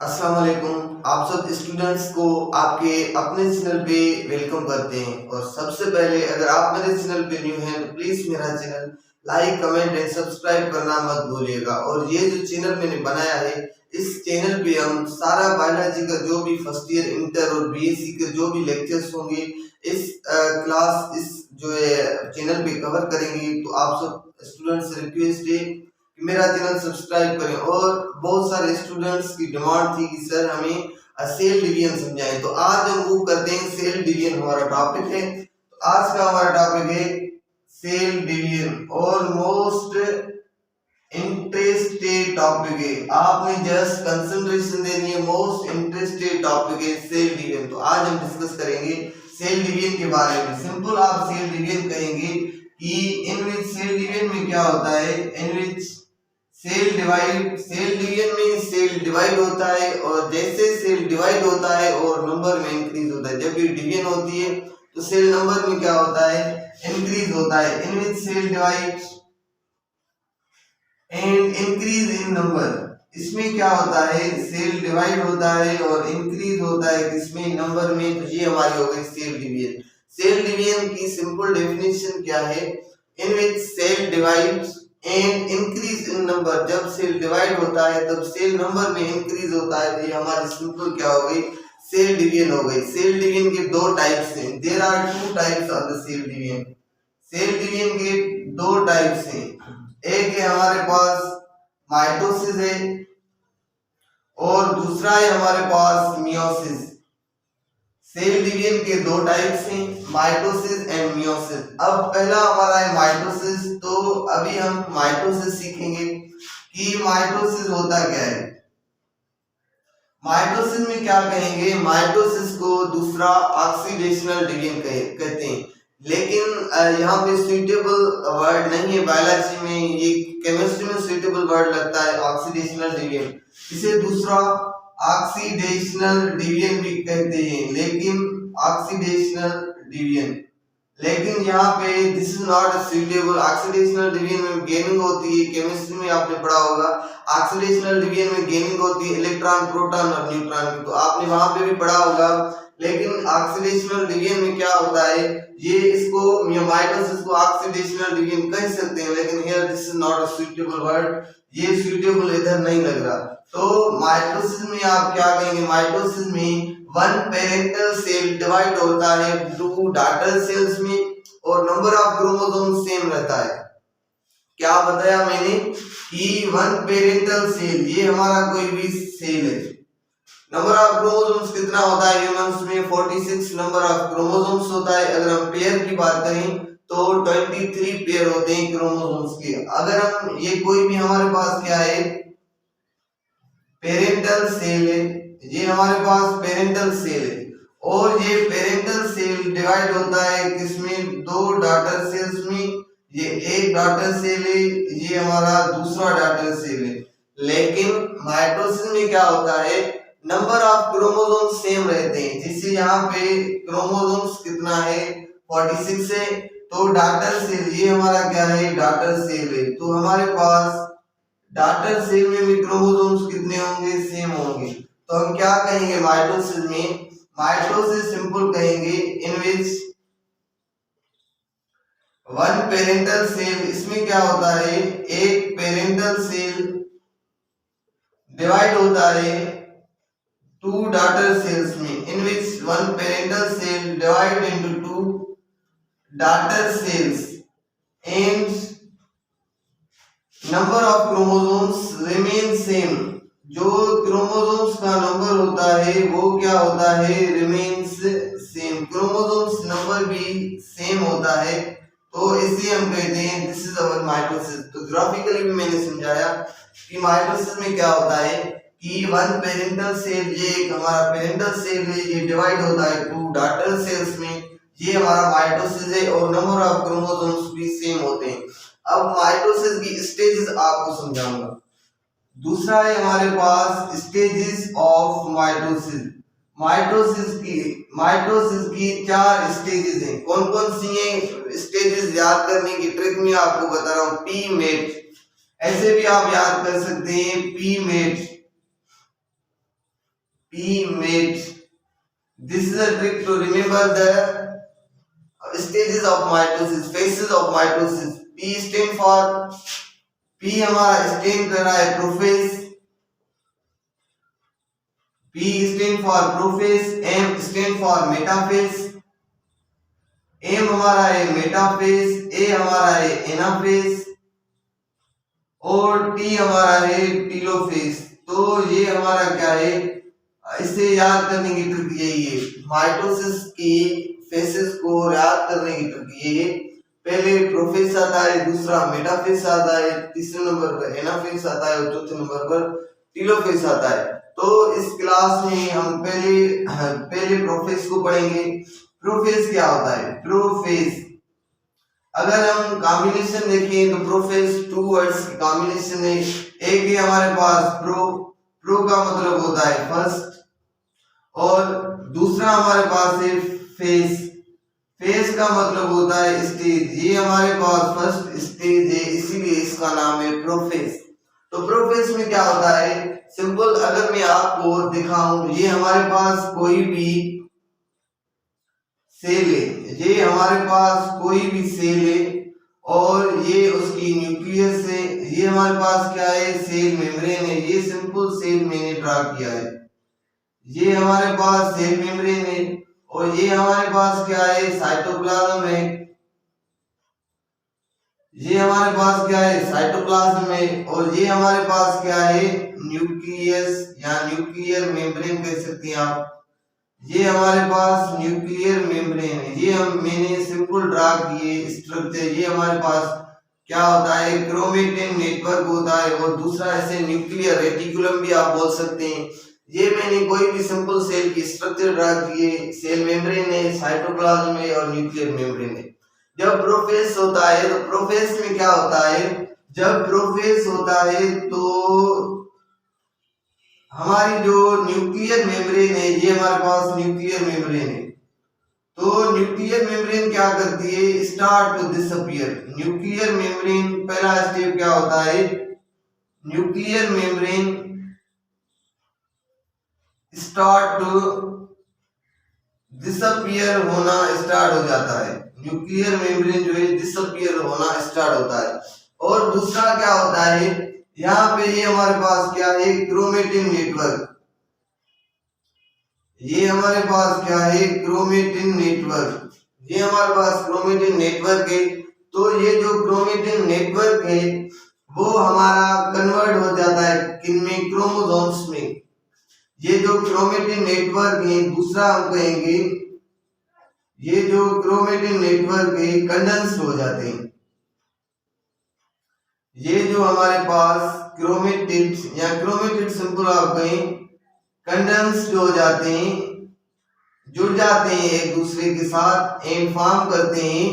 अस्सलाम वालेकुम। आप सब स्टूडेंट्स को आपके अपने चैनल पे वेलकम करते हैं। और सबसे पहले अगर आप मेरे चैनल पे न्यू हैं तो प्लीज मेरा channel like comment and subscribe करना मत भूलिएगा। और ये जो चैनल मैंने बनाया है, इस चैनल पे हम सारा बायोलॉजी का जो भी फर्स्ट ईयर इंटर और बीएससी के जो भी लेक्चर्स होंगे इस जो है चैनल पे कवर करेंगे। तो आप सब स्टूडेंट्स से रिक्वेस्ट है मेरा चैनल सब्सक्राइब करें। और बहुत सारे स्टूडेंट्स की डिमांड थी कि सर हमें सेल डिवीजन समझाएं, तो आज हम वो करते हैं। सेल डिवीजन हमारा टॉपिक है। तो आज का हमारा टॉपिक है सेल डिवीजन और मोस्ट इंटरेस्टेड टॉपिक है। आपने जस्ट कंसंट्रेशन देनी है। मोस्ट इंटरेस्टेड टॉपिक है सेल डिवीजन। तो आज हम डिस्कस करेंगे सेल डिवीजन के बारे में। सिंपल आप सेल डिवीजन कहेंगे कि इन विच सेल डिवीजन में क्या होता है, इन विच सेल डिवीजन में सेल डिवाइड होता है। और जैसे सेल डिवाइड होता है और नंबर में इंक्रीज होता है, जब भी डिवीजन होती है तो सेल नंबर में क्या होता है, इंक्रीज होता है। In which cell divide and increase in number, इसमें क्या होता है, सेल डिवाइड होता है और इंक्रीज होता है किसमें, नंबर में। तो ये हमारी हो गई सेल डिवीजन। सेल डिवीजन की सिंपल डेफिनेशन क्या है, in which cell divides and increase in number. जब सेल डिवाइड होता है तब सेल नंबर में इंक्रीज होता है। तो ये हमारी सिंपल क्या हो गई, सेल डिवीजन हो गई। सेल डिवीजन के दो टाइप्स हैं। There are two types of the cell division. Cell division के दो टाइप्स हैं। एक है हमारे पास माइटोसिस है और दूसरा है हमारे पास मियोसिस। सेल डिवीजन के दो टाइप्स हैं, माइटोसिस एंड मियोसिस। अब पहला हमारा है माइटोसिस। तो अभी हम माइटोसिस सीखेंगे कि माइटोसिस होता क्या है। माइटोसिस में क्या कहेंगे, माइटोसिस को दूसरा ऑक्सीडेशनल डिवीजन कहते हैं। लेकिन यहाँ पे सुइटेबल वर्ड नहीं है बायोलॉजी में, ये केमिस्ट्री में सुइटेबल वर्ड लगता है ऑक्सीडेशनल डिवीजन। इसे दूसरा ऑक्सीडेशनल डिवीजन भी कहते हैं, लेकिन ऑक्सीडेशनल डिवीजन, लेकिन यहाँ पे this is not suitable. Oxidational division में गेनिंग होती है, केमिस्ट्री में आपने पढ़ा होगा। ऑक्सीडेशनल डिवीजन में गेनिंग होती है इलेक्ट्रॉन, प्रोटॉन और न्यूट्रॉन की, तो आपने वहां पे भी पढ़ा होगा। लेकिन ऑक्सीडेशनल डिवीजन में क्या होता है, ये इसको माइटोसिस को ऑक्सीडेशनल डिवीजन कह सकते हैं, लेकिन here this is not a suitable word, ये सुइटेबल इधर नहीं लग रहा। तो माइटोसिस में आप क्या कहेंगे, माइटोसिस में वन पेरेंटल सेल डिवाइड होता है टू डॉटर सेल्स में और नंबर ऑफ क्रोमोसोम सेम रहता है। क्या बताया मैंने कि वन पेरेंटल सेल, ये हमारा कोई भी सेल है। नंबर ऑफ क्रोमोसोम्स कितना होता है ह्यूमंस में, 46 नंबर ऑफ क्रोमोसोम्स होता है। अगर हम पेयर की बात करें तो 23 पेयर होते हैं क्रोमोसोम्स के। अगर हम ये कोई भी हमारे पास क्या है, पेरेंटल सेल है, ये हमारे पास पेरेंटल सेल है। और ये पेरेंटल सेल डिवाइड होता है किसमें, दो डॉटर सेल्स में। ये एक डॉटर सेल है, ये हमारा दूसरा डॉटर सेल है। लेकिन माइटोसिस में क्या होता है, नंबर ऑफ क्रोमोसोम्स सेम रहते हैं। जैसे यहाँ पे क्रोमोसोम्स कितना है, 46 है। तो डॉटर सेल, ये हमारा क्या है, डॉटर सेल है। तो हमारे पास डॉटर सेल में भी क्रोमोसोम्स कितने होंगे, सेम होंगे। तो हम क्या कहेंगे माइटोसिस में, माइटोसिस सिंपल कहेंगे इन विच वन पेरेंटल सेल, इसमें क्या होता है, एक पेरेंटल सेल डिवाइड होता है टू डॉटर सेल्स में, in which one parental cell divide into two daughter cells and number of chromosomes remain same. जो क्रोमोसोम्स का नंबर होता है वो क्या होता है, रिमेन्स सेम। क्रोमोसोम्स नंबर भी सेम होता है, तो इसे हम कहते हैं दिस इज अवर माइटोसिस। तो ग्राफिकली भी मैंने समझाया कि माइटोसिस में क्या होता है कि वन पेरेंटल सेल, ये एक हमारा पेरेंटल सेल है, ये डिवाइड होता है टू डॉटर सेल्स में, ये हमारा माइटोसिस है। और नंबर ऑफ क्रोमोसोम्स भी सेम होते हैं। अब माइटोसिस की स्टेजेस आपको समझाऊंगा। दूसरा है हमारे पास स्टेजेस ऑफ माइटोसिस। माइटोसिस की 4 स्टेजेस हैं। कौन कौन सी हैं स्टेजेस, याद करने की ट्रिक में आपको बता रहा हूं। पी मेट, ऐसे भी आप याद कर सकते हैं, P mate. P mate. This is a trick to remember the stages of mitosis, phases of mitosis. P stand for, P हमारा स्टैंड कर रहा है prophase, P stand for prophase, M stand for metaphase, M हमारा है metaphase, A हमारा है anaphase और T हमारा है टीलोफेज। तो ये हमारा क्या है, इसे याद करने की ट्रिक यही है, माइटोसिस की फेसेस को याद करने की ट्रिक ये है। पहले प्रोफेज आता है, दूसरा मेटाफेज आता है, तीसरे नंबर पर एनाफेज आता है और चौथे नंबर पर टीलोफेज आता है। तो इस क्लास में हम पहले प्रोफेज को पढ़ेंगे। प्रोफेज क्या होता है? प्रोफेज अगर हम कॉम्बिनेशन देखें तो प्रोफेज टू वर्ड्स की कॉम्बिनेशन है। एक है हमारे पास प्रो का मतलब होता है फर्स्ट और दूसरा हमारे पास है फेस का मतलब होता है स्टेज। ये हमारे पास फर्स्ट स्टेज है, इसीलिए इसका नाम है प्रोफेस। तो प्रोफेस में क्या होता है, सिंपल अगर मैं आपको दिखाऊं, ये हमारे पास कोई भी सेल है, ये हमारे पास कोई भी सेल है और ये उसकी न्यूक्लियस है। ये हमारे पास क्या है, सेल मेम्ब्रेन है। ये सिंपल सेल मैंने ड्रा किया है। ये हमारे पास सेल मेम्ब्रेन है और ये हमारे पास क्या है, साइटोप्लाज्म है। ये हमारे पास क्या है, साइटोप्लाज्म है और ये हमारे पास क्या है, न्यूक्लियस या न्यूक्लियर मेम्ब्रेन कह सकते हैं आप। ये हमारे पास न्यूक्लियर मेम्ब्रेन है। ये मैंने सिंपल ड्रा किए स्ट्रक्चर। ये हमारे पास क्या होता है, क्रोमेटिन नेटवर्क होता है और दूसरा ऐसे न्यूक्लियर रेटिकुलम भी आप बोल सकते हैं। ये मैंने कोई भी सिंपल सेल की स्ट्रक्चर ड्रा किए, सेल मेम्ब्रेन है, साइटोप्लाज्म है और न्यूक्लियर मेम्ब्रेन है। जब प्रोफेस होता है तो प्रोफेस में क्या होता है, जब प्रोफेस होता है तो हमारी जो न्यूक्लियर मेम्ब्रेन है, ये हमारे पास न्यूक्लियर मेम्ब्रेन है। तो न्यूक्लियर मेम्ब्रेन क्या करती है, start to disappear. Nuclear membrane पहला स्टेप क्या होता है, nuclear membrane start to disappear होना स्टार्ट हो जाता है। न्यूक्लियर मेम्ब्रेन जो है डिसअपीयर होना स्टार्ट होता है। और दूसरा क्या होता है, यहाँ पे ये हमारे पास क्या है, क्रोमेटिन नेटवर्क। ये हमारे पास क्या है, क्रोमेटिन नेटवर्क। ये हमारे पास क्रोमेटिन नेटवर्क है। तो ये जो क्रोमेटिन नेटवर्क है वो हमारा कन्वर्ट हो जाता है किनमें, क्रोमोसोम्स में। ये जो क्रोमेटिन नेटवर्क है, दूसरा हम कहेंगे ये जो क्रोमेटिन नेटवर्क है कंडेंस्ड हो जाते हैं। ये जो हमारे पास क्रोमेटिड्स या क्रोमेटिड सिंपल आप कहें, कंडेंस्ड हो जाते हैं, जुड़ जाते हैं एक दूसरे के साथ एंड फॉर्म करते हैं,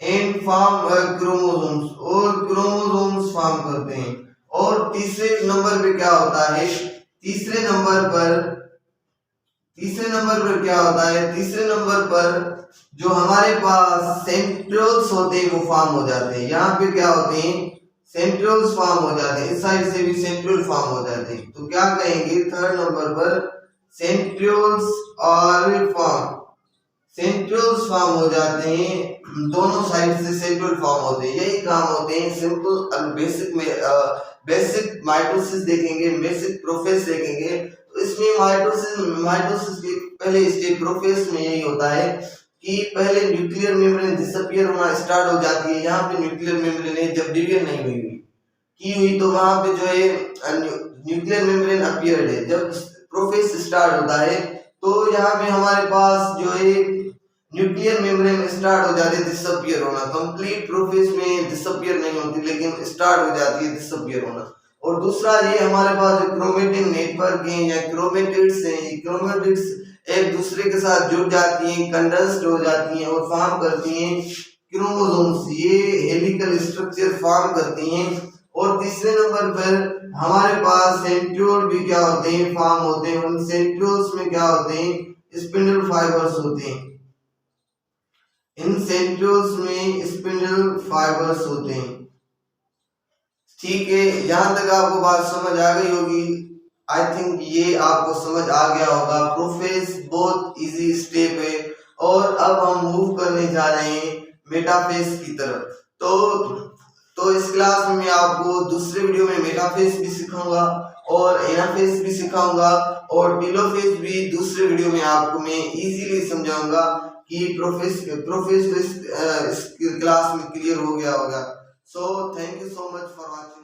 एंड फॉर्म क्रोमोसोम्स और क्रोमोसोम्स फॉर्म करते हैं। और तीसरे नंबर पे क्या होता है, तीसरे नंबर पर क्या होता है, तीसरे नंबर पर जो हमारे पास सेंट्रियोल्स होते हैं वो फॉर्म हो जाते हैं। यहाँ पे क्या होते हैं, सेंट्रियोल्स फॉर्म हो जाते हैं। इस साइड से भी सेंट्रियोल फॉर्म हो जाते हैं। तो क्या कहेंगे, थर्ड नंबर पर सेंट्रियोल्स और फॉर्म, सेंट्रियोल्स फॉर्म हो जाते हैं, दोनों साइड से सेंट्रियोल फॉर्म होते हैं। यही काम होते हैं। सिंपल बेसिक में बेसिक माइटोसिस देखेंगे, बेसिक प्रोफेस देखेंगे। तो इसमें माइटोसिस के पहले स्टेप प्रोफेस में यही होता है कि पहले न्यूक्लियर मेम्ब्रेन डिसअपीयर होना स्टार्ट हो जाती है। यहाँ पे न्यूक्लियर मेम्ब्रेन है, जब डिवीजन नहीं हुई तो वहां पे जो है न्यूक्लियर मेम्ब्रेन अपीयर्ड है। जब प्रोफेस स्टार्ट होता है तो यहाँ पे हमारे पास जो है न्यूक्लियर मेम्ब्रेन स्टार्ट हो जाती है डिसअपीयर होना। कंप्लीट प्रोफेस में डिसअपीयर नहीं होती, लेकिन स्टार्ट हो जाती है डिसअपीयर होना। और दूसरा ये हमारे पास क्रोमेटिन नेटवर्क है या क्रोमेटिड्स हैं, ये क्रोमेटिड्स एक दूसरे के साथ जुड़ जाती हैं, कंडेंस्ड हो जाती हैं और फॉर्म करती हैं क्रोमोसोम्स। ये हेलिकल स्ट्रक्चर फॉर्म करती हैं। और तीसरे नंबर पर हमारे पास सेंट्रियोल भी क्या होते हैं, फॉर्म होते हैं। उन सेंट्रियोल्स में क्या होते हैं, स्पिंडल फाइबर्स होते हैं। इन सेंट्रियोल्स में स्पिंडल फाइबर्स होते हैं। ठीक है, यहां तक आपको बात समझ आ गई होगी। आई थिंक ये आपको समझ आ गया होगा। प्रोफेस बहुत इजी स्टेप है और अब हम मूव करने जा रहे हैं मेटाफेस की तरफ। तो इस क्लास में मैं आपको दूसरे वीडियो में मेटाफेस भी सिखाऊंगा और एनाफेस भी सिखाऊंगा और टेलोफेस भी दूसरे वीडियो में आपको मैं इजीली समझाऊंगा कि प्रोफेस इस क्लास में क्लियर हो गया होगा। So thank you so much for watching.